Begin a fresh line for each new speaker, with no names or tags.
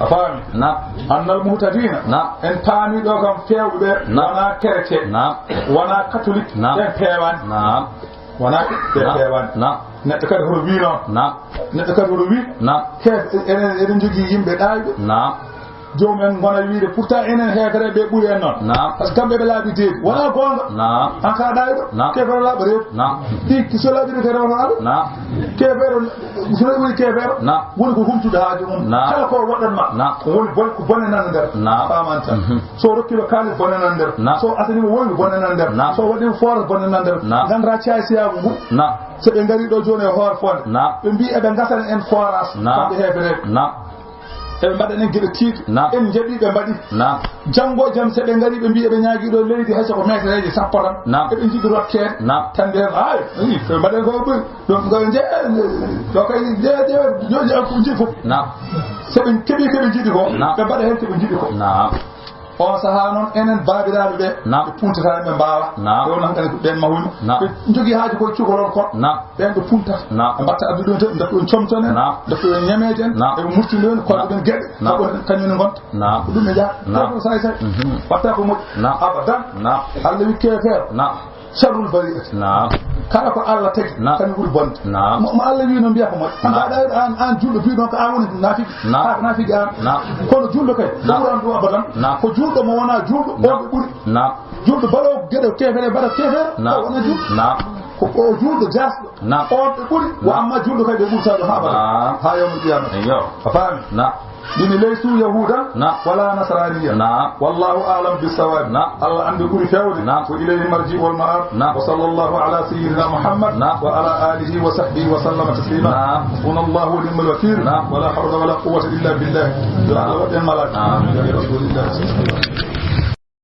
afami
نعم
annal muhtadina
نعم
en paami do kam fewbe wana kerete
نعم
wana catholique en pewan
نعم
wana pewan
نعم
neddo kadi hono wi non
نعم
neddo kadi hono wi
نعم
enen jogi yimbe daybe
نعم
joomen gona wiide pourtant enen hekare be buri en non
نعم
parce que kambe be laabi deedi wala gonga
نعم
aka daydo kefero laabo reedu
نعم
di kiso laabi de kero wala
نعم
kefero sura woni kefero
نعم
woni ko humtude haaju mum kala ko wadan ma woni bol ko bonenan der famanta so rokkilo kali bonenan der so asani mo woni bonenan der so wadi for bonenan der gandra ciasiya ngu se be ngari do joni hoor fonde be mbi e be ngasan en forage kambe hebere e mbaɗanen geɗe tiiɗi en jaɓi ɓe mbaɗi janngo jam se ɓe ngari ɓe mbi eɓe ñaagiɗo leydi hayso ko métreji sappo tan eɓe jiɗi rokkede tan nden ay ɓe mbaɗen ko ɓuri ɗum ngo je ɗo kay jooji akkuji fof seɓe keeɓi keɓe jiɗi ko ɓe mbaɗa hen keɓe jiɗi ko on saha noon enen baabiraaɓe ɓe ɓe puntata ɓe mbawa ɗo nankane ɓen mahumi ɓe jogui haaji koye cukalon kon ɓen ɓe puntata ɓe mbatta addude on def ɗon comtonen def ɗon ñamejen eɓe murtinde on koɗe ɓen gueɗe sabu kañumne gonta ko ɗum ɓe jaa say say watta ko moƴƴi abadan Allah wi kefeero sharrul bari'ati kala ko Allah tagi tan ɓuri bonde mo Allah wi no mbiya ko moƴƴi an julɗo bi ɗon ko an woni nafiki an kono julɗo kay ɗo ɓuran ɗum abadan ko julɗo mo wona julɗo on ɓe ɓuri julɗo balowo gueɗe kefere mbaɗa kefere o wona julɗo ko o julɗo jasɗo on ɓe ɓuri wo amma julɗo kay ɓe ɓurtaɗo ha abadan ha yawmo qiyama a faami dini laysu yahudan wala nasraniya wallahu a'lam bis-sawab Allah andi kuri fewde wa ilayhi marji wal ma'ab wa sallallahu ala sayyidina Muhammad wa ala alihi wa sahbihi wa sallama taslima hasbunallahu wa ni'mal wakeel wa la hawla wa la quwwata illa billah ya Allah wa malaka ya rasulillah